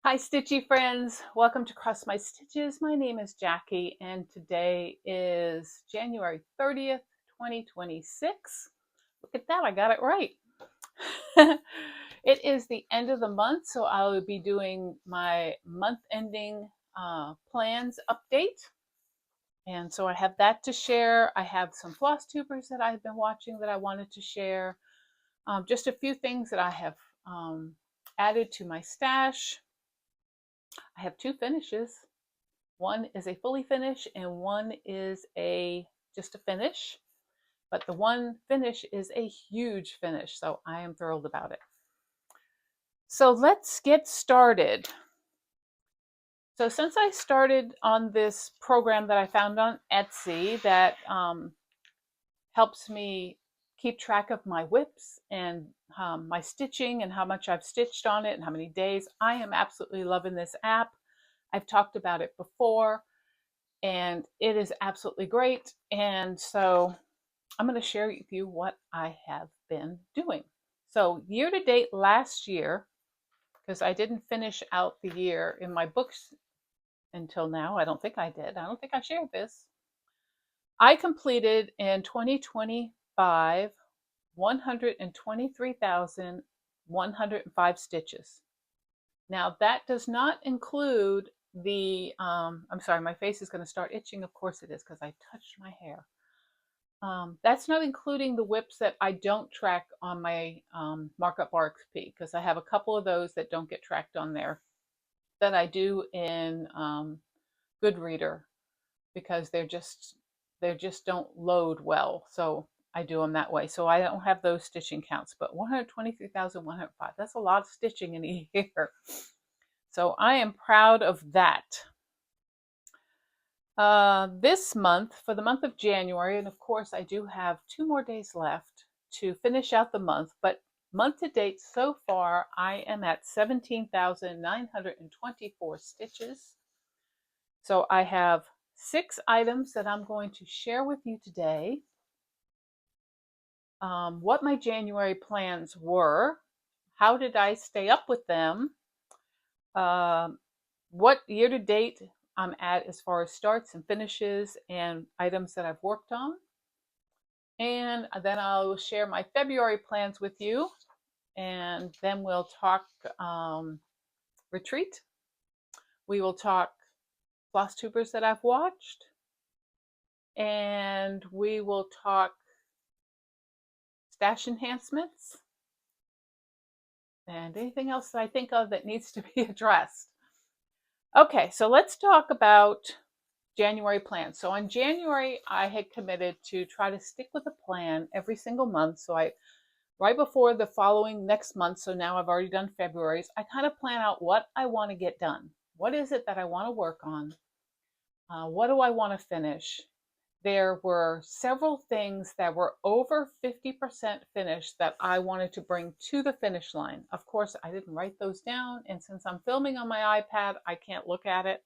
Hi Stitchy friends, welcome to Cross My Stitches. My name is Jackie and today is January 30th, 2026. Look at that, I got it right. It is the end of the month, so I will be doing my month ending plans update. And so I have that to share. I have some Flosstubers that I've been watching that I wanted to share. Just a few things that I have added to my stash. I have two finishes. One is a fully finish and one is just a finish. But the one finish is a huge finish, so I am thrilled about it. So let's get started. So since I started on this program that I found on Etsy that helps me keep track of my whips and my stitching and how much I've stitched on it and how many days, I am absolutely loving this app. I've talked about it before and it is absolutely great. And so I'm going to share with you what I have been doing. So year to date last year, because I didn't finish out the year in my books until now. I don't think I did. I don't think I shared this. I completed in 2025 123,105 stitches. Now that does not include I'm sorry, my face is going to start itching. Of course it is because I touched my hair. That's not including the whips that I don't track on my Markup RXP because I have a couple of those that don't get tracked on there that I do in Goodreader because they just don't load well. So I do them that way. So I don't have those stitching counts, but 123,105, that's a lot of stitching in a year. So I am proud of that. This month, for the month of January, and of course I do have 2 more days left to finish out the month, but month to date so far, I am at 17,924 stitches. So I have 6 items that I'm going to share with you today. What my January plans were, how did I stay up with them, what year to date I'm at as far as starts and finishes and items that I've worked on. And then I'll share my February plans with you. And then we'll talk retreat. We will talk Flosstubers that I've watched. And we will talk stash enhancements. And anything else that I think of that needs to be addressed. Okay, so let's talk about January plans. So in January, I had committed to try to stick with a plan every single month. So right before the following next month, so now I've already done February's, I kind of plan out what I want to get done. What is it that I want to work on? What do I want to finish? There were several things that were over 50% finished that I wanted to bring to the finish line. Of course, I didn't write those down, and since I'm filming on my iPad, I can't look at it.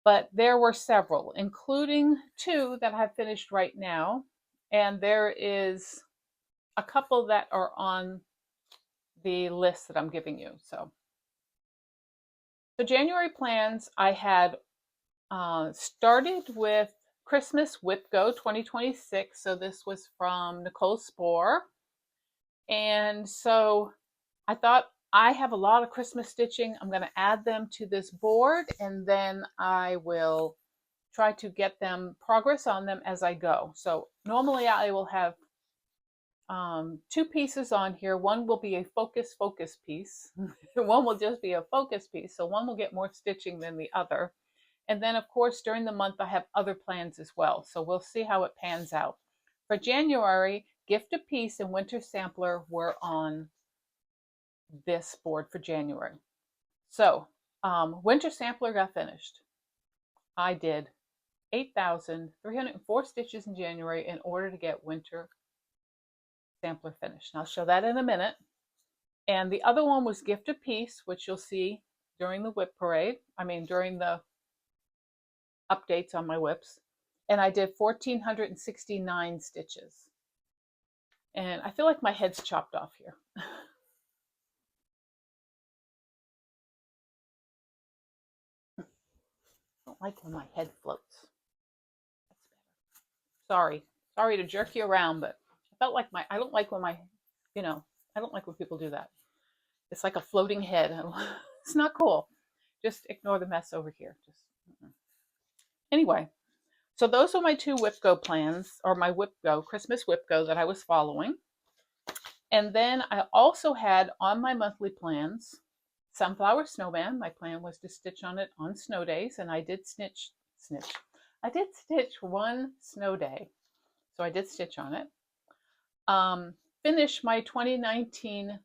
But there were several, including 2 that I've finished right now, and there is a couple that are on the list that I'm giving you. So January plans, I had started with Christmas Whip Go 2026. So this was from Nicole Spohr. And so I thought I have a lot of Christmas stitching. I'm going to add them to this board and then I will try to get them progress on them as I go. So normally I will have 2 pieces on here. One will be a focus piece. One will just be a focus piece. So one will get more stitching than the other. And then of course, during the month, I have other plans as well. So we'll see how it pans out. For January, Gift a Piece and Winter Sampler were on this board for January. So Winter Sampler got finished. I did 8,304 stitches in January in order to get Winter Sampler finished. And I'll show that in a minute. And the other one was Gift a Piece, which you'll see during the whip parade. During the updates on my whips. And I did 1,469 stitches. And I feel like my head's chopped off here. don't like when my head floats. Sorry to jerk you around, but I felt like I don't like when I don't like when people do that. It's like a floating head. It's not cool. Just ignore the mess over here. Anyway, so those are my two Whip Go plans, or my Whip Go, Christmas Whip Go that I was following. And then I also had on my monthly plans, Sunflower Snowman. My plan was to stitch on it on snow days, and I did stitch. I did stitch one snow day. So I did stitch on it. Finish my 2019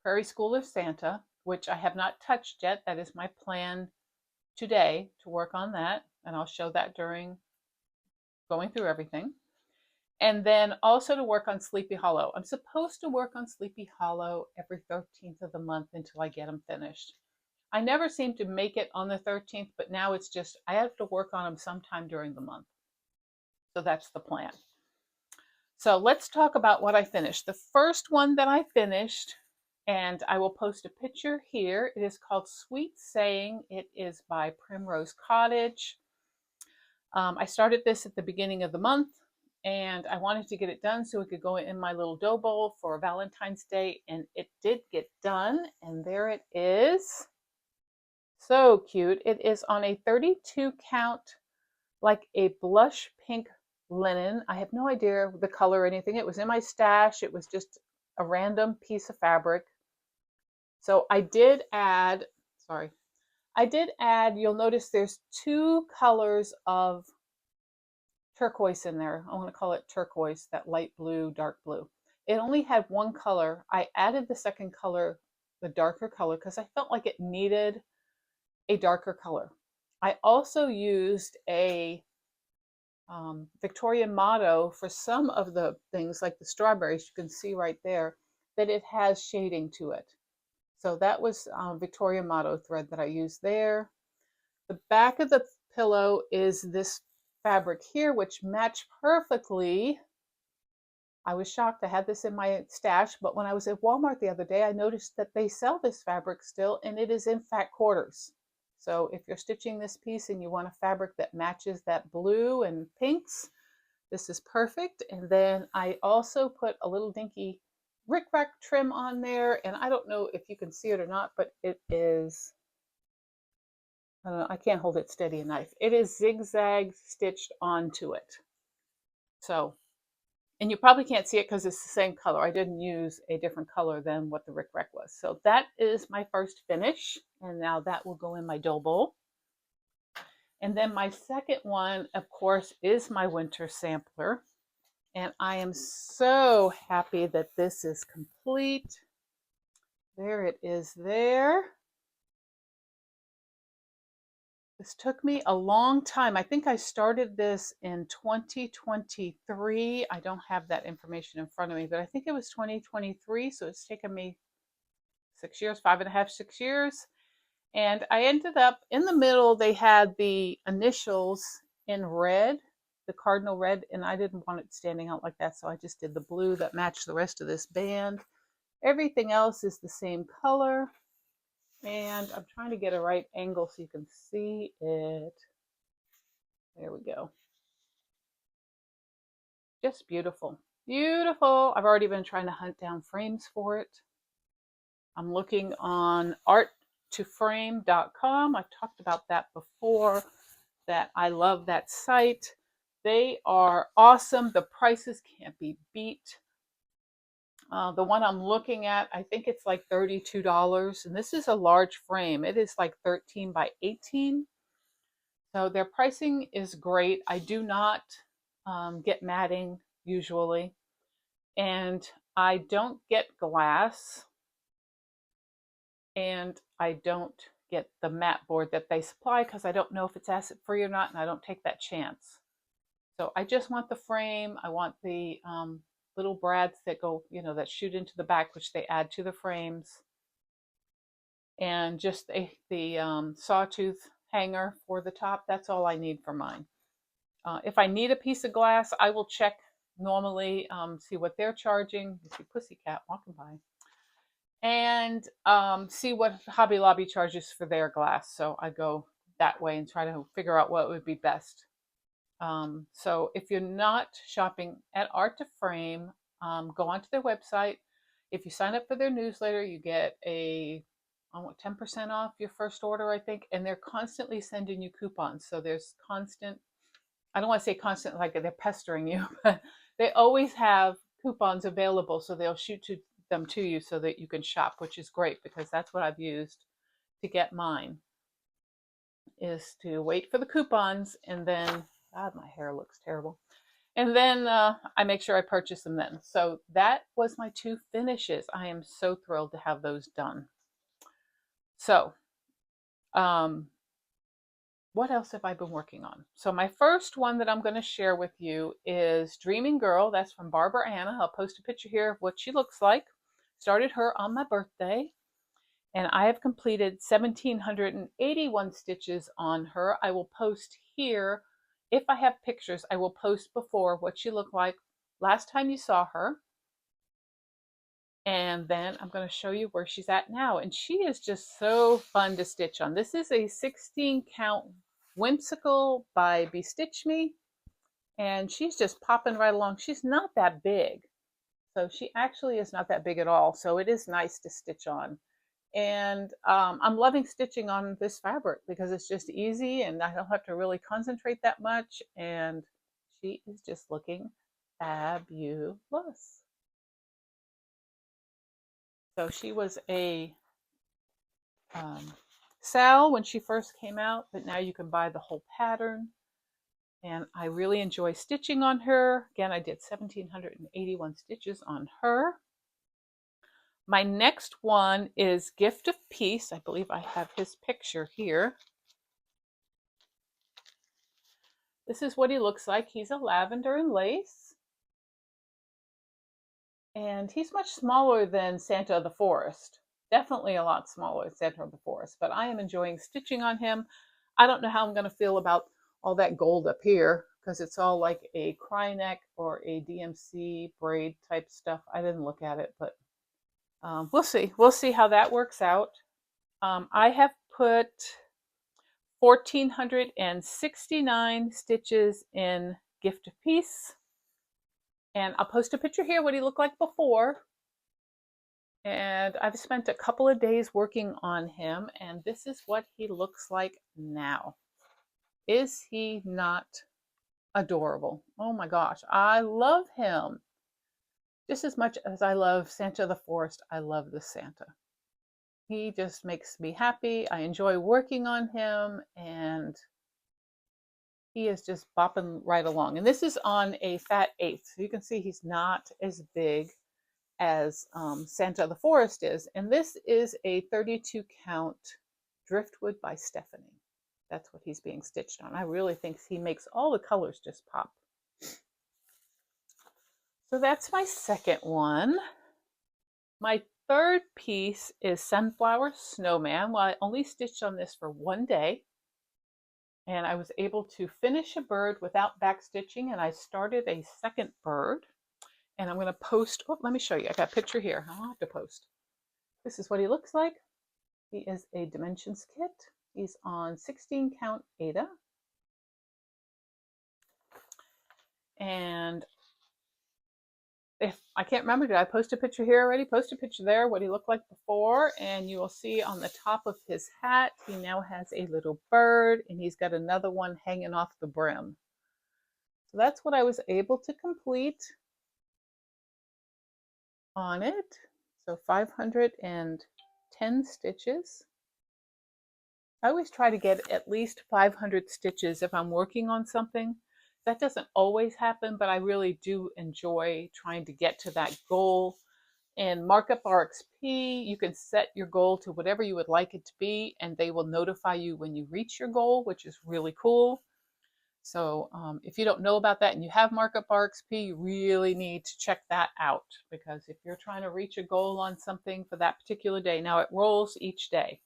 Prairie Schooler Santa, which I have not touched yet. That is my plan today, to work on that, and I'll show that during going through everything. And then also to work on Sleepy Hollow. I'm supposed to work on Sleepy Hollow every 13th of the month until I get them finished. I never seem to make it on the 13th, but now it's just I have to work on them sometime during the month. So that's the plan. So let's talk about what I finished. The first one that I finished, and I will post a picture here. It is called Sweet Saying. It is by Primrose Cottage. I started this at the beginning of the month, and I wanted to get it done so it could go in my little dough bowl for Valentine's Day, and it did get done, and there it is. So cute. It is on a 32 count, like a blush pink linen. I have no idea the color or anything. It was in my stash. It was just a random piece of fabric. So I did add, you'll notice there's two colors of turquoise in there. I want to call it turquoise, that light blue, dark blue. It only had one color. I added the second color, the darker color, because I felt like it needed a darker color. I also used a Victorian motto for some of the things, like the strawberries. You can see right there that it has shading to it. So that was Victorian motto thread that I used there. The back of the pillow is this fabric here, which matched perfectly. I was shocked. I had this in my stash, but when I was at Walmart the other day, I noticed that they sell this fabric still, and it is in fat quarters. So if you're stitching this piece and you want a fabric that matches that blue and pinks, this is perfect. And then I also put a little dinky rickrack trim on there, and I don't know if you can see it or not, but it is, I don't know, I can't hold it steady a knife. It is zigzag stitched onto it. So, and you probably can't see it because it's the same color. I didn't use a different color than what the rickrack was. So that is my first finish, and now that will go in my dough bowl. And then my second one, of course, is my winter sampler. And I am so happy that this is complete. There it is there. This took me a long time. I think I started this in 2023. I don't have that information in front of me, but I think it was 2023. So it's taken me 6 years, 5.5, 6 years. And I ended up in the middle, they had the initials in red, the cardinal red, and I didn't want it standing out like that. So I just did the blue that matched the rest of this band. Everything else is the same color. And I'm trying to get a right angle so you can see it. There we go. Just beautiful. Beautiful. I've already been trying to hunt down frames for it. I'm looking on art2frame.com. I've talked about that before, that I love that site. They are awesome. The prices can't be beat. The one I'm looking at, I think it's like $32, and this is a large frame. It is like 13 by 18. So their pricing is great. I do not get matting usually, and I don't get glass, and I don't get the mat board that they supply because I don't know if it's acid free or not, and I don't take that chance. So I just want the frame. I want the little brads that go, that shoot into the back, which they add to the frames, and just the sawtooth hanger for the top. That's all I need for mine. If I need a piece of glass, I will check normally, see what they're charging. You see Pussycat walking by. And see what Hobby Lobby charges for their glass. So I go that way and try to figure out what would be best. So if you're not shopping at Art to Frame, go onto their website. If you sign up for their newsletter, you get a 10% off your first order, I think. And they're constantly sending you coupons. So there's constant, I don't want to say constant like they're pestering you, but they always have coupons available. So they'll shoot them to you so that you can shop, which is great because that's what I've used to get mine, is to wait for the coupons and then, God, my hair looks terrible. And then I make sure I purchase them then. So that was my 2 finishes. I am so thrilled to have those done. So what else have I been working on? So my first one that I'm going to share with you is Dreaming Girl. That's from Barb or Anna. I'll post a picture here of what she looks like. Started her on my birthday. And I have completed 1,781 stitches on her. I will post here, if I have pictures, I will post before what she looked like last time you saw her. And then I'm going to show you where she's at now. And she is just so fun to stitch on. This is a 16 count Whimsical by Bestitch Me. And she's just popping right along. She's not that big. So she actually is not that big at all. So it is nice to stitch on. And I'm loving stitching on this fabric because it's just easy and I don't have to really concentrate that much. And she is just looking fabulous. So she was a Sal when she first came out, but now you can buy the whole pattern. And I really enjoy stitching on her. Again, I did 1,781 stitches on her. My next one is Gift of Peace. I believe I have his picture here. This is what he looks like. He's a lavender and lace. And he's much smaller than Santa of the Forest. Definitely a lot smaller than Santa of the Forest. But I am enjoying stitching on him. I don't know how I'm going to feel about all that gold up here because it's all like a cry neck or a DMC braid type stuff. I didn't look at it, but we'll see. We'll see how that works out. I have put 1,469 stitches in Gift of Peace. And I'll post a picture here what he looked like before. And I've spent a couple of days working on him. And this is what he looks like now. Is he not adorable? Oh my gosh, I love him. Just as much as I love Santa of the Forest, I love this Santa. He just makes me happy. I enjoy working on him, and he is just bopping right along. And this is on a fat 8th. So you can see he's not as big as Santa of the Forest is. And this is a 32 count Driftwood by Stephanie. That's what he's being stitched on. I really think he makes all the colors just pop. So that's my second one. My third piece is Sunflower Snowman. Well, I only stitched on this for 1 day. And I was able to finish a bird without back stitching. And I started a second bird. And I'm going to post, oh, let me show you. I got a picture here. I'll have to post. This is what he looks like. He is a Dimensions kit. He's on 16 count Eda. And if I can't remember, did I post a picture here already? Post a picture there, what he looked like before. And you will see on the top of his hat, he now has a little bird and he's got another one hanging off the brim. So that's what I was able to complete on it. So 510 stitches. I always try to get at least 500 stitches if I'm working on something. That doesn't always happen, but I really do enjoy trying to get to that goal. In Markup RXP, you can set your goal to whatever you would like it to be, and they will notify you when you reach your goal, which is really cool. So if you don't know about that and you have Markup RXP, you really need to check that out, because if you're trying to reach a goal on something for that particular day, now it rolls each day.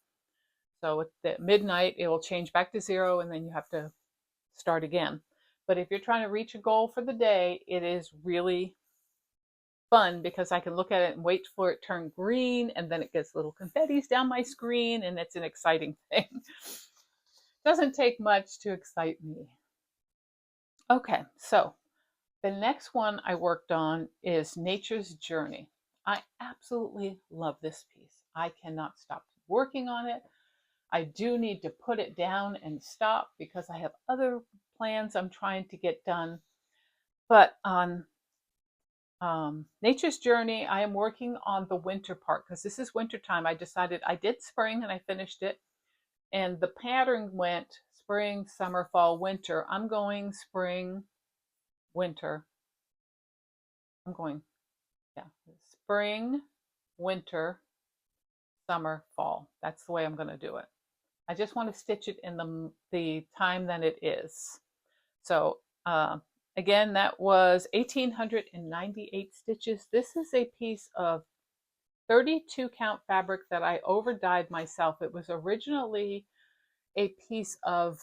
So at midnight, it will change back to 0, and then you have to start again. But if you're trying to reach a goal for the day, it is really fun because I can look at it and wait for it to turn green, and then it gets little confettis down my screen, and it's an exciting thing. Doesn't take much to excite me. Okay, so the next one I worked on is Nature's Journey. I absolutely love this piece. I cannot stop working on it. I do need to put it down and stop because I have other plans I'm trying to get done. But on Nature's Journey, I am working on the winter part because this is winter time. I decided I did spring and I finished it. And the pattern went spring, summer, fall, winter. I'm going spring, winter. I'm going, yeah, spring, winter, summer, fall. That's the way I'm going to do it. I just want to stitch it in the time that it is. So again, that was 1,898 stitches. This is a piece of 32 count fabric that I over dyed myself. It was originally a piece of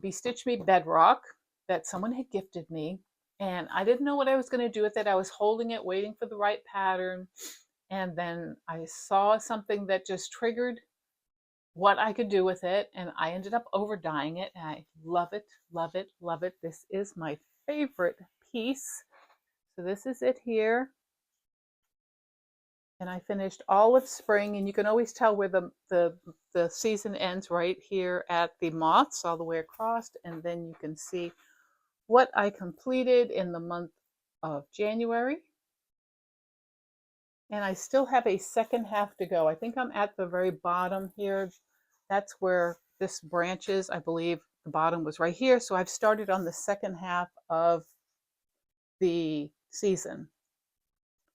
Be Stitch Me bedrock that someone had gifted me, and I didn't know what I was going to do with it. I was holding it, waiting for the right pattern, and then I saw something that just triggered what I could do with it, and I ended up over dyeing it, and I love it, love it, love it. This is my favorite piece. So this is it here. And I finished all of spring, and you can always tell where the season ends right here at the moths all the way across, and then you can see what I completed in the month of January. And I still have a second half to go. I think I'm at the very bottom here. That's where this branches. I believe the bottom was right here. So I've started on the second half of the season.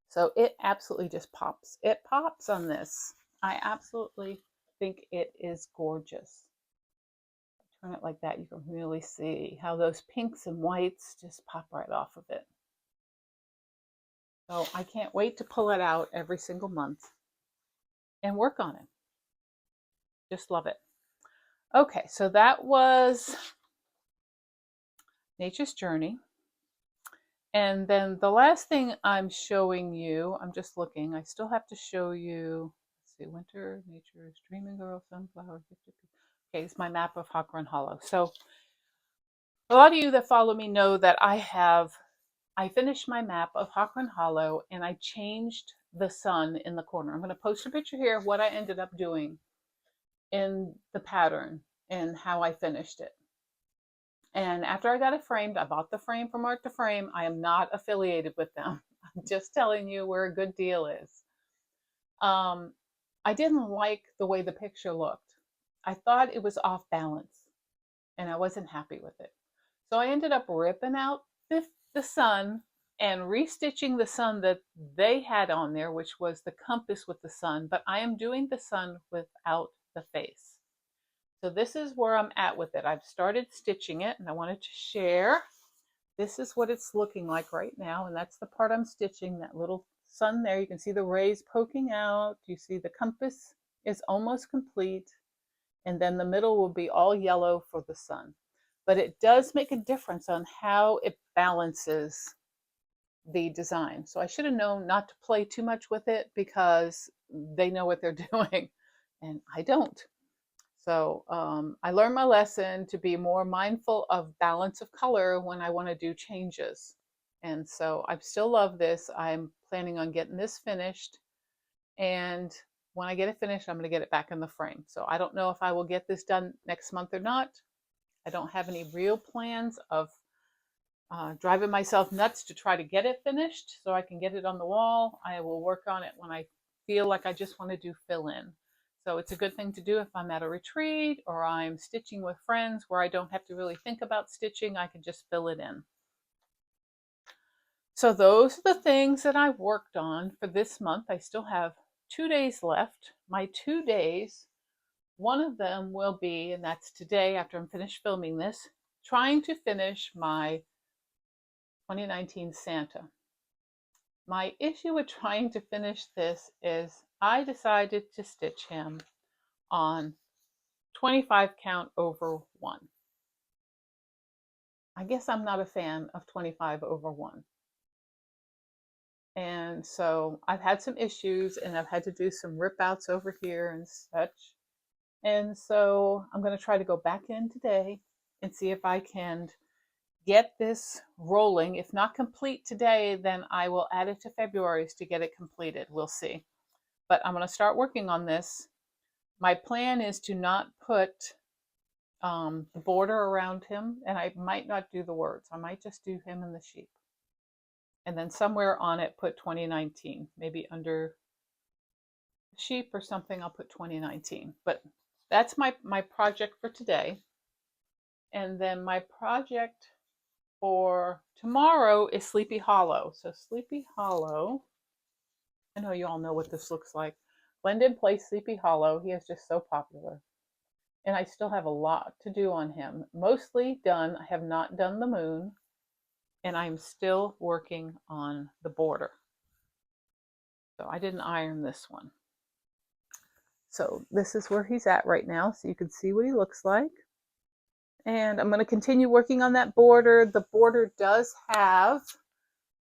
So it absolutely just pops. It pops on this. I absolutely think it is gorgeous. Turn it like that, you can really see how those pinks and whites just pop right off of it. So I can't wait to pull it out every single month and work on it. Just love it. Okay, so that was Nature's Journey. And then the last thing I'm showing you, I'm just looking, I still have to show you, let's see, Winter, Nature's Dreaming Girl, Sunflower. Okay, it's my map of Hawk Run Hollow. So a lot of you that follow me know that I finished my map of Hawk Run Hollow, and I changed the sun in the corner. I'm going to post a picture here of what I ended up doing in the pattern and how I finished it. And after I got it framed, I bought the frame from Art to Frame. I am not affiliated with them. I'm just telling you where a good deal is. I didn't like the way the picture looked. I thought it was off balance, and I wasn't happy with it. So I ended up ripping out the sun and restitching the sun that they had on there, which was the compass with the sun, but I am doing the sun without the face. So this is where I'm at with it. I've started stitching it, and I wanted to share. This is what it's looking like right now, and that's the part I'm stitching, that little sun there. You can see the rays poking out. You see the compass is almost complete, and then the middle will be all yellow for the sun. But it does make a difference on how it balances the design. So I should have known not to play too much with it because they know what they're doing, and I don't. So I learned my lesson to be more mindful of balance of color when I want to do changes. And so I still love this. I'm planning on getting this finished. And when I get it finished, I'm going to get it back in the frame. So I don't know if I will get this done next month or not. I don't have any real plans of driving myself nuts to try to get it finished so I can get it on the wall. I will work on it when I feel like I just want to do fill in. So it's a good thing to do if I'm at a retreat or I'm stitching with friends where I don't have to really think about stitching. I can just fill it in. So those are the things that I worked on for this month. I still have 2 days left. My 2 days, one of them will be, and that's today after I'm finished filming this, trying to finish my 2019 Santa. My issue with trying to finish this is I decided to stitch him on 25 count over 1. I guess I'm not a fan of 25 over 1. And so I've had some issues, and I've had to do some rip outs over here and such. And so I'm going to try to go back in today and see if I can get this rolling. If not complete today, then I will add it to February's to get it completed. We'll see. But I'm going to start working on this. My plan is to not put the border around him, and I might not do the words. I might just do him and the sheep. And then somewhere on it put 2019, maybe under sheep or something, I'll put 2019. But that's my project for today. And then my project for tomorrow is Sleepy Hollow. So Sleepy Hollow, I know you all know what this looks like. Glendon plays Sleepy Hollow. He is just so popular. And I still have a lot to do on him. Mostly done. I have not done the moon. And I'm still working on the border. So I didn't iron this one. So this is where he's at right now. So you can see what he looks like. And I'm going to continue working on that border. The border does have,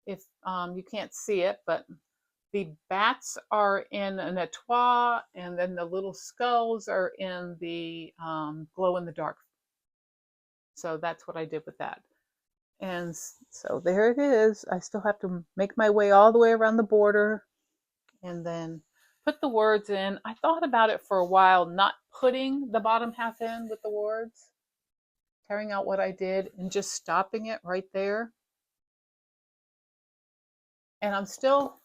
if you can't see it, but the bats are in an etoile, and then the little skulls are in the glow in the dark. So that's what I did with that. And so there it is. I still have to make my way all the way around the border and then put the words in. I thought about it for a while, not putting the bottom half in with the words, carrying out what I did and just stopping it right there. And I'm still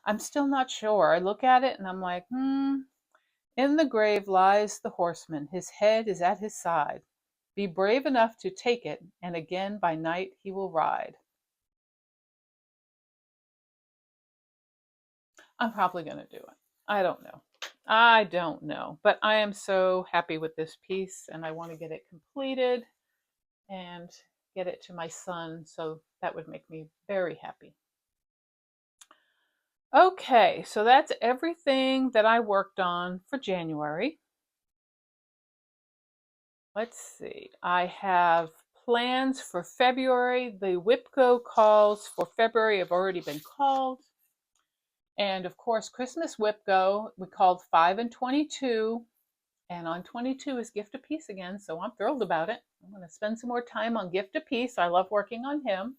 not sure. I look at it and I'm like, in the grave lies the horseman. His head is at his side. Be brave enough to take it, and again by night he will ride. I'm probably going to do it. I don't know. I don't know. But I am so happy with this piece, and I want to get it completed and get it to my son. So that would make me very happy. Okay, so that's everything that I worked on for January. Let's see. I have plans for February. The WIPCO calls for February have already been called. And of course, Christmas WIPCO, we called 5 and 22. And on 22 is Gift of Peace again, so I'm thrilled about it. I'm going to spend some more time on Gift of Peace. I love working on him.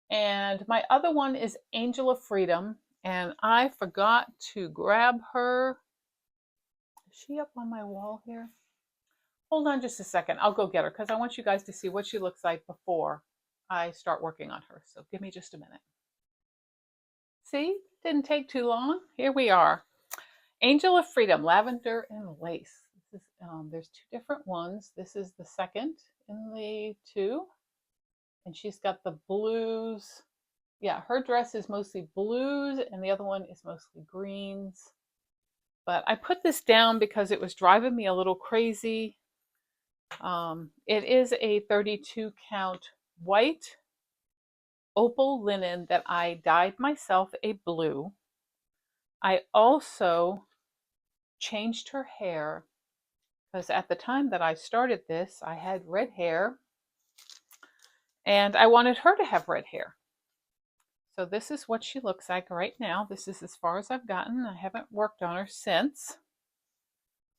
And my other one is Angel of Freedom. And I forgot to grab her. Is she up on my wall here? Hold on just a second. I'll go get her because I want you guys to see what she looks like before I start working on her. So give me just a minute. See, didn't take too long. Here we are. Angel of Freedom, lavender and lace. This is, there's two different ones. This is the second in the two. And she's got the blues. Yeah, her dress is mostly blues and the other one is mostly greens. But I put this down because it was driving me a little crazy. It is a 32 count white opal linen that I dyed myself a blue. I also changed her hair because at the time that I started this, I had red hair and I wanted her to have red hair. So this is what she looks like right now. This is as far as I've gotten. I haven't worked on her since.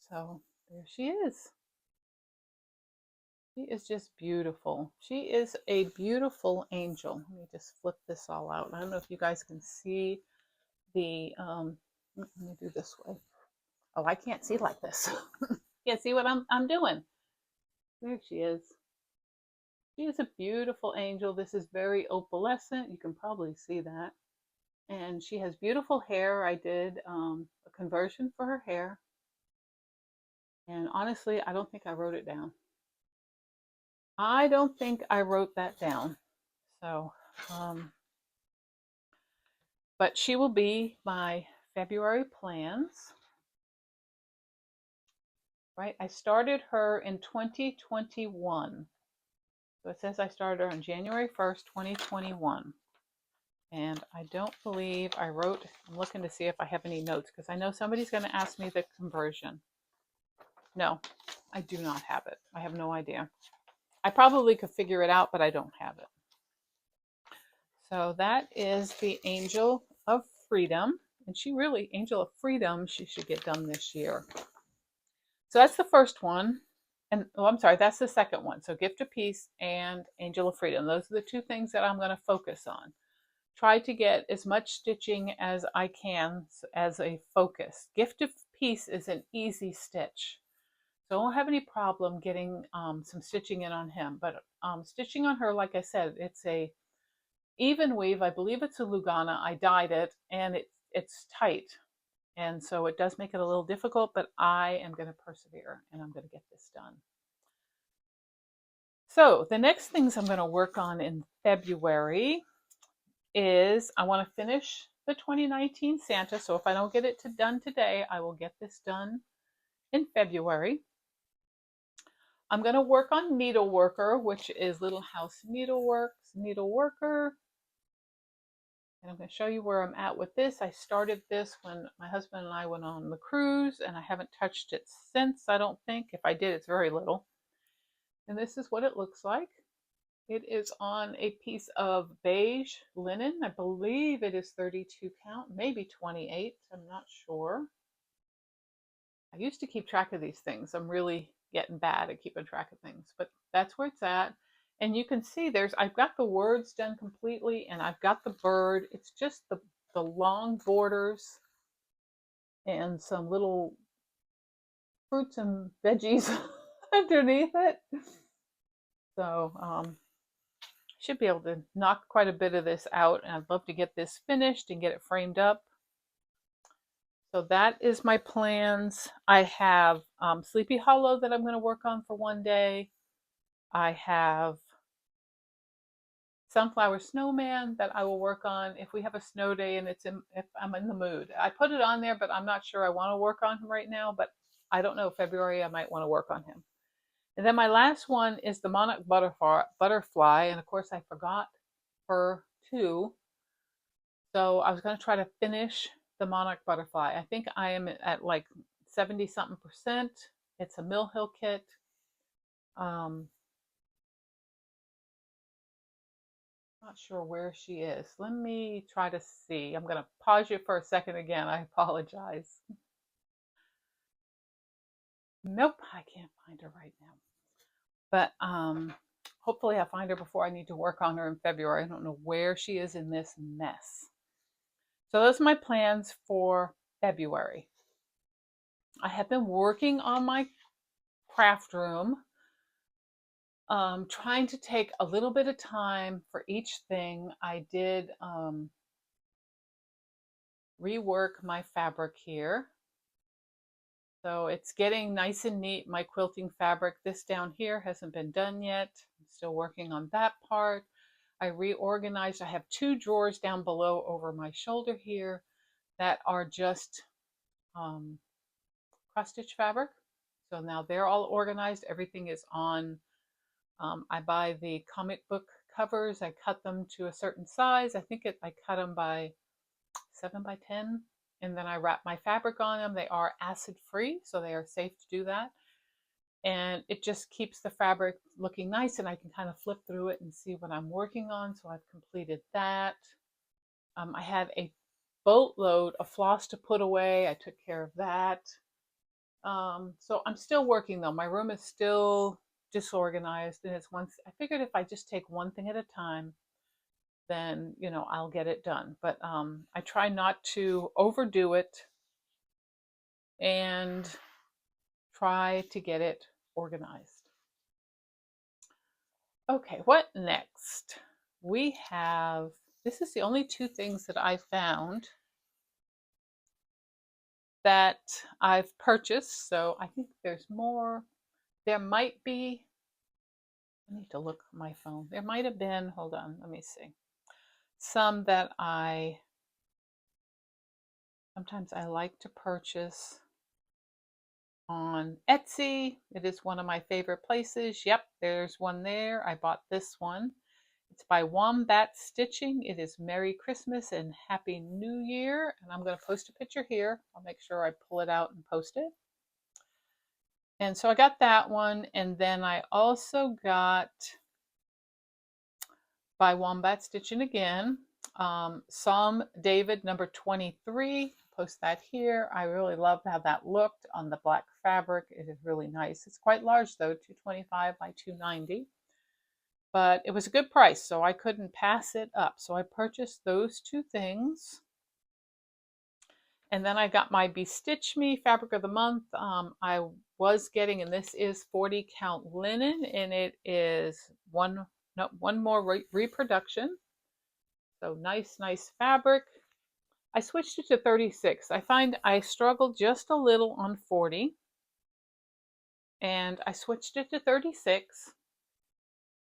So there she is. She is just beautiful. She is a beautiful angel. Let me just flip this all out. I don't know if you guys can see the, let me do this way. Oh, I can't see like this. Can't see what I'm doing. There she is. She is a beautiful angel. This is very opalescent. You can probably see that. And she has beautiful hair. I did a conversion for her hair. And honestly, I don't think I wrote it down. I don't think I wrote that down. So, but she will be my February plans. Right? I started her in 2021. So it says I started her on January 1st, 2021. And I don't believe I wrote, I'm looking to see if I have any notes because I know somebody's going to ask me the conversion. No, I do not have it. I have no idea. I probably could figure it out, but I don't have it. So that is the Angel of Freedom. And she really, Angel of Freedom, she should get done this year. So that's the first one. And oh, I'm sorry, that's the second one. So Gift of Peace and Angel of Freedom. Those are the two things that I'm going to focus on. Try to get as much stitching as I can as a focus. Gift of Peace is an easy stitch. So I won't have any problem getting some stitching in on him. But stitching on her, like I said, it's a even weave. I believe it's a Lugana. I dyed it and it's tight. And so it does make it a little difficult, but I am going to persevere and I'm going to get this done. So the next things I'm going to work on in February is I want to finish the 2019 Santa. So if I don't get it done today, I will get this done in February. I'm going to work on Needleworker, which is Little House Needleworks, Needleworker. And I'm going to show you where I'm at with this. I started this when my husband and I went on the cruise, and I haven't touched it since, I don't think. If I did, it's very little. And this is what it looks like. It is on a piece of beige linen. I believe it is 32 count, maybe 28. I'm not sure. I used to keep track of these things. I'm really getting bad at keeping track of things, but that's where it's at. And you can see I've got the words done completely and I've got the bird. It's just the long borders and some little fruits and veggies underneath it. So should be able to knock quite a bit of this out, and I'd love to get this finished and get it framed up. So that is my plans. I have Sleepy Hollow that I'm going to work on for one day. I have Sunflower Snowman that I will work on if we have a snow day and if I'm in the mood. I put it on there, but I'm not sure I want to work on him right now, but I don't know, February I might want to work on him. And then my last one is the Monarch Butterfly, and of course I forgot her too. So I was going to try to finish the Monarch Butterfly. I think I am at like 70 something percent. It's a Mill Hill kit. Not sure where she is. Let me try to see. I'm going to pause you for a second again. I apologize. Nope, I can't find her right now. But hopefully I'll find her before I need to work on her in February. I don't know where she is in this mess. So those are my plans for February. I have been working on my craft room, trying to take a little bit of time for each thing. I did rework my fabric here. So it's getting nice and neat, my quilting fabric. This down here hasn't been done yet. I'm still working on that part. I reorganized. I have two drawers down below over my shoulder here that are just cross stitch fabric. So now they're all organized. Everything is on. I buy the comic book covers. I cut them to a certain size. I think I cut them by 7 by 10. And then I wrap my fabric on them. They are acid free, so they are safe to do that. And it just keeps the fabric looking nice, and I can kind of flip through it and see what I'm working on. So I've completed that. I had a boatload of floss to put away. I took care of that. So I'm still working though. My room is still disorganized, and I figured if I just take one thing at a time, then I'll get it done. But I try not to overdo it and try to get it organized. Okay, what next? This is the only two things that I found that I've purchased. So I think there's more. There might be, I need to look at my phone. There might have been, hold on, let me see. Some that sometimes I like to purchase on Etsy. It is one of my favorite places. Yep, there's one there. I bought this one. It's by Wombat Stitching. It is Merry Christmas and Happy New Year. And I'm going to post a picture here. I'll make sure I pull it out and post it. And so I got that one. And then I also got, by Wombat Stitching again, Psalm David number 23. I'll post that here. I really loved how that looked on the black fabric. It is really nice. It's quite large though, 225 by 290. But it was a good price, so I couldn't pass it up. So I purchased those two things. And then I got my Bestitch Me Fabric of the Month. I was getting, and this is 40 count linen, and it is one more reproduction. So nice fabric. I switched it to 36. I find I struggled just a little on 40, and I switched it to 36.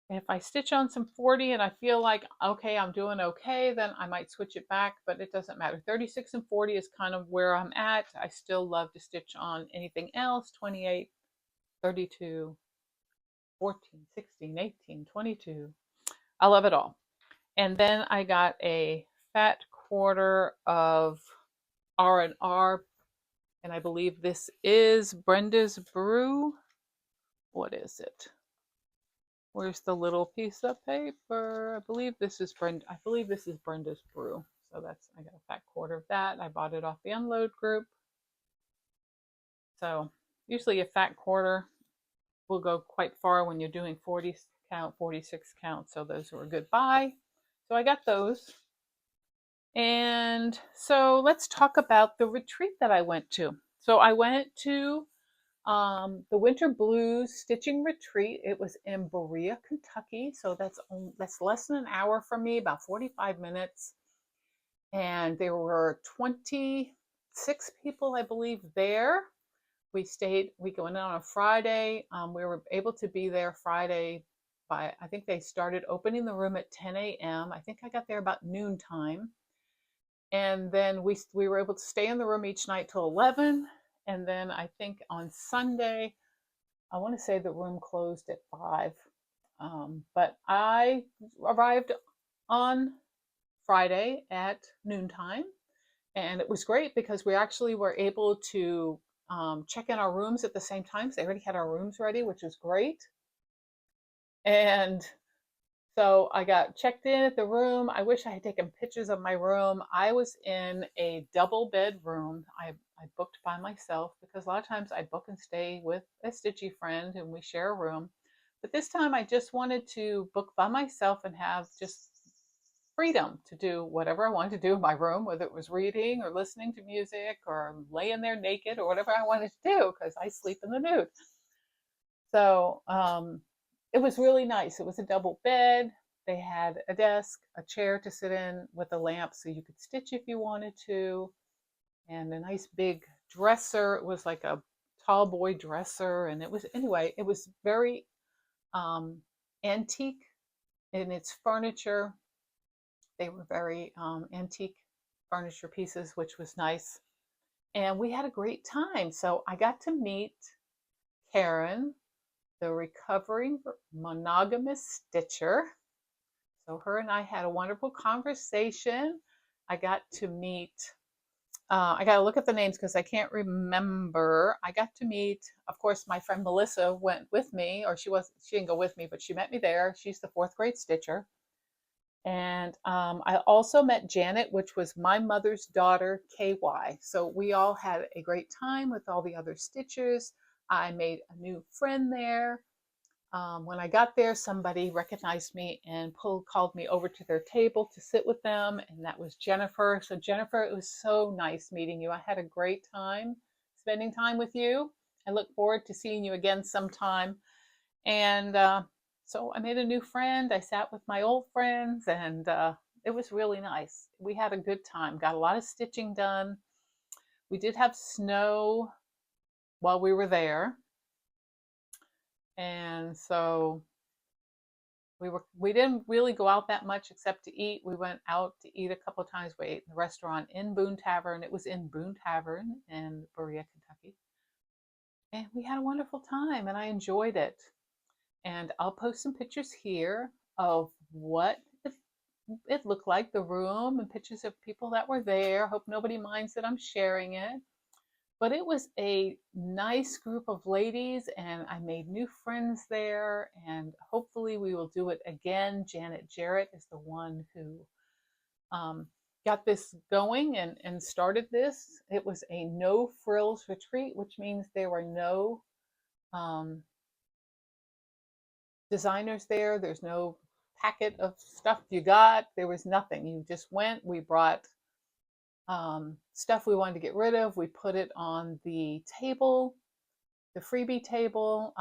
If I stitch on some 40 and I feel like, okay, I'm doing okay, then I might switch it back, but it doesn't matter. 36 and 40 is kind of where I'm at. I still love to stitch on anything else, 28, 32, 14, 16, 18, 22. I love it all. And then I got a fat quarter of R&R, and I believe this is Brenda's Brew. What is it? Where's the little piece of paper? I believe this is Brenda's Brew. So I got a fat quarter of that. I bought it off the Unload group. So usually a fat quarter will go quite far when you're doing 40 count, 46 count. So those were a good buy. So I got those. And so let's talk about the retreat that I went to. So I went to the Winter Blues Stitching Retreat. It was in Berea, Kentucky. So that's less than an hour from me, about 45 minutes. And there were 26 people, I believe, there. We went on a Friday. We were able to be there Friday I think they started opening the room at 10 a.m. I think I got there about noontime. And then we were able to stay in the room each night till 11. And then I think on Sunday, I want to say the room closed at 5. But I arrived on Friday at noontime. And it was great because we actually were able to check in our rooms at the same time. So they already had our rooms ready, which was great. And so I got checked in at the room. I wish I had taken pictures of my room. I was in a double bed room. I booked by myself because a lot of times I book and stay with a stitchy friend and we share a room. But this time I just wanted to book by myself and have just freedom to do whatever I wanted to do in my room, whether it was reading or listening to music or laying there naked or whatever I wanted to do because I sleep in the nude. So it was really nice. It was a double bed. They had a desk, a chair to sit in with a lamp so you could stitch if you wanted to, and a nice big dresser. It was like a tall boy dresser, and it was very antique in its furniture. They were very antique furniture pieces, which was nice. And we had a great time. So I got to meet Karen, the recovering monogamous stitcher. So her and I had a wonderful conversation. I got to meet, I got to look at the names because I can't remember. I got to meet, of course, my friend Melissa went with me, or she didn't go with me, but she met me there. She's the 4th grade stitcher. And I also met Janet, which was my mother's daughter, KY. So we all had a great time with all the other stitchers. I made a new friend there. When I got there, somebody recognized me and called me over to their table to sit with them, and that was Jennifer. So Jennifer, it was so nice meeting you. I had a great time spending time with you. I look forward to seeing you again sometime. And so I made a new friend. I sat with my old friends, and it was really nice. We had a good time. Got a lot of stitching done. We did have snow while we were there. And so we didn't really go out that much except to eat. We went out to eat a couple of times. We ate in the restaurant in Boone Tavern. It was in Boone Tavern in Berea, Kentucky. And we had a wonderful time, and I enjoyed it. And I'll post some pictures here of what it looked like, the room, and pictures of people that were there. Hope nobody minds that I'm sharing it. But it was a nice group of ladies, and I made new friends there, and hopefully we will do it again. Janet Jarrett is the one who got this going and started this. It was a no frills retreat, which means there were no um, designers there. There's no packet of stuff you got. There was nothing. You just went. We brought stuff we wanted to get rid of. We put it on the table, the freebie table.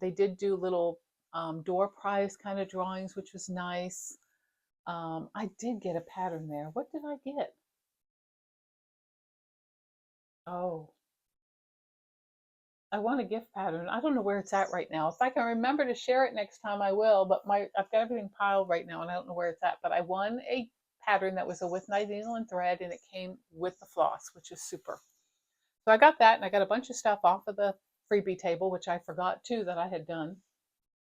They did do little door prize kind of drawings, which was nice. I did get a pattern there. What did I get? Oh, I want a gift pattern. I don't know where it's at right now. If I can remember to share it next time, I will. But I've got everything piled right now, and I don't know where it's at. But I won a pattern that was a with knife needle and thread, and it came with the floss, which is super. So I got that, and I got a bunch of stuff off of the freebie table, which I forgot too that I had done.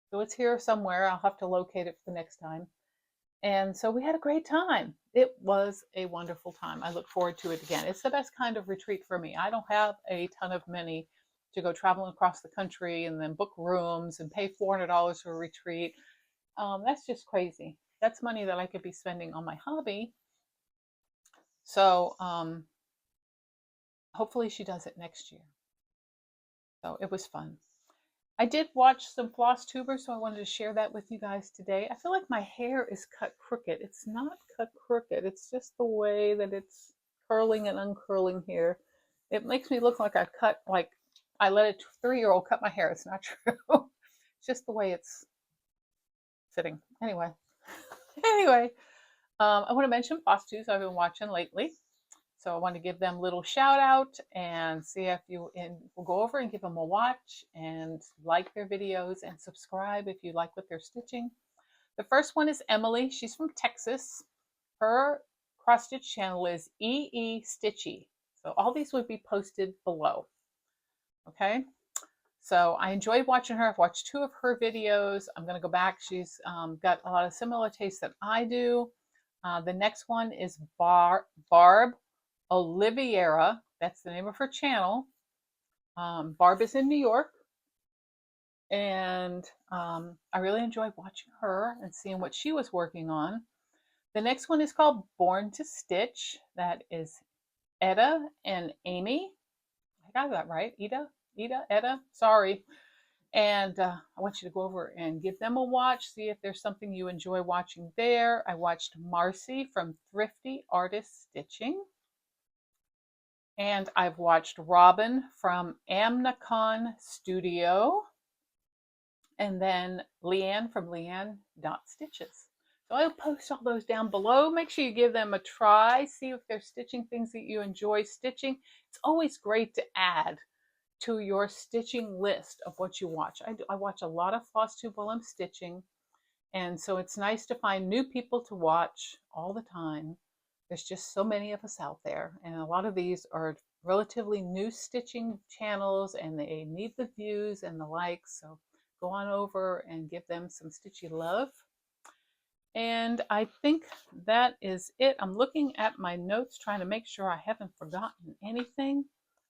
So it's here somewhere. I'll have to locate it for the next time. And so we had a great time. It was a wonderful time. I look forward to it again. It's the best kind of retreat for me. I don't have a ton of money to go traveling across the country and then book rooms and pay $400 for a retreat. That's just crazy. That's money that I could be spending on my hobby. So hopefully she does it next year. So it was fun. I did watch some Flosstubers, so I wanted to share that with you guys today. I feel like my hair is cut crooked. It's not cut crooked. It's just the way that it's curling and uncurling here. It makes me look like I let a 3-year-old cut my hair. It's not true. It's just the way it's sitting. Anyway, I want to mention Flosstubes I've been watching lately. So I want to give them a little shout out and see if we'll go over and give them a watch and like their videos and subscribe if you like what they're stitching. The first one is Emily. She's from Texas. Her cross stitch channel is EE Stitchy. So all these would be posted below. Okay. So I enjoyed watching her. I've watched 2 of her videos. I'm going to go back. She's got a lot of similar tastes that I do. The next one is Barb Oliveira. That's the name of her channel. Barb is in New York. And I really enjoyed watching her and seeing what she was working on. The next one is called Born to Stitch. That is Eda and Amy. I got that right. Eda, sorry. And I want you to go over and give them a watch, see if there's something you enjoy watching there. I watched Marcy from thriftyArtiststitching. And I've watched Robin from Amnacon Studio. And then Leann from Leann.stitches. So I'll post all those down below. Make sure you give them a try. See if they're stitching things that you enjoy stitching. It's always great to add to your stitching list of what you watch. I watch a lot of Flosstube while I'm stitching. And so it's nice to find new people to watch all the time. There's just so many of us out there. And a lot of these are relatively new stitching channels and they need the views and the likes. So go on over and give them some stitchy love. And I think that is it. I'm looking at my notes, trying to make sure I haven't forgotten anything.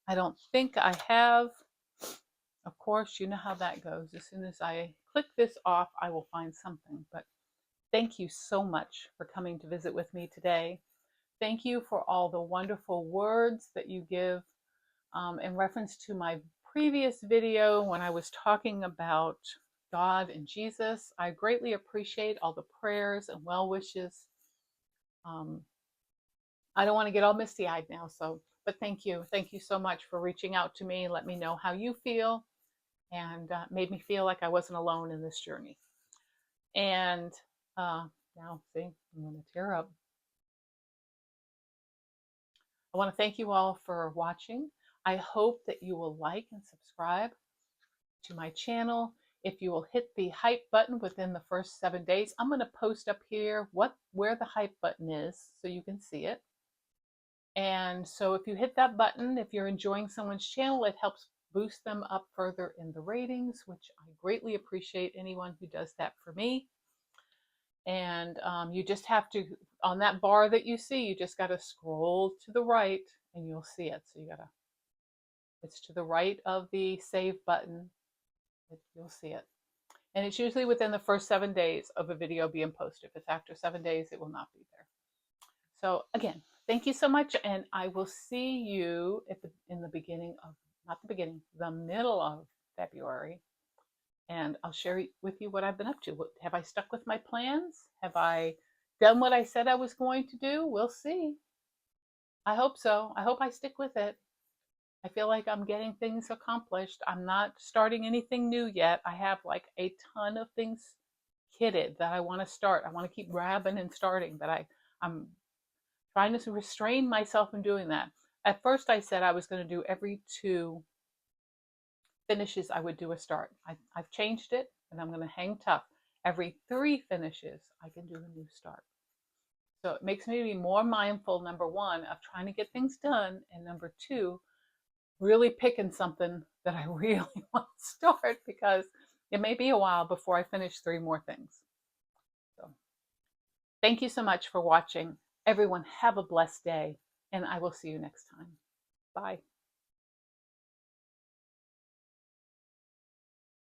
I don't think I have. Of course, you know how that goes. As soon as I click this off, I will find something. But thank you so much for coming to visit with me today. Thank you for all the wonderful words that you give in reference to my previous video when I was talking about God and Jesus. I greatly appreciate all the prayers and well wishes. I don't want to get all misty-eyed now, but thank you. Thank you so much for reaching out to me and let me know how you feel and made me feel like I wasn't alone in this journey. And now, see, I'm going to tear up. I want to thank you all for watching. I hope that you will like and subscribe to my channel. If you will hit the hype button within the first 7 days, I'm going to post up here where the hype button is so you can see it. And so if you hit that button, if you're enjoying someone's channel, it helps boost them up further in the ratings, which I greatly appreciate anyone who does that for me. And you just have to, on that bar that you see, you just got to scroll to the right and you'll see it. So it's to the right of the save button. You'll see it. And it's usually within the first 7 days of a video being posted. If it's after 7 days, it will not be there. So again, thank you so much, and I will see you in the beginning of, not the beginning, the middle of February, and I'll share with you what I've been up to. Have I stuck with my plans? Have I done what I said I was going to do? We'll see. I hope so. I hope I stick with it. I feel like I'm getting things accomplished. I'm not starting anything new yet. I have like a ton of things kitted that I want to start. I want to keep grabbing and starting, but I'm trying to restrain myself in doing that. At first, I said I was going to do every 2 finishes, I would do a start. I've changed it, and I'm going to hang tough. Every 3 finishes, I can do a new start. So it makes me be more mindful, number 1, of trying to get things done, and number 2, really picking something that I really want to start, because it may be a while before I finish 3 more things. So thank you so much for watching. Everyone, have a blessed day, and I will see you next time. Bye.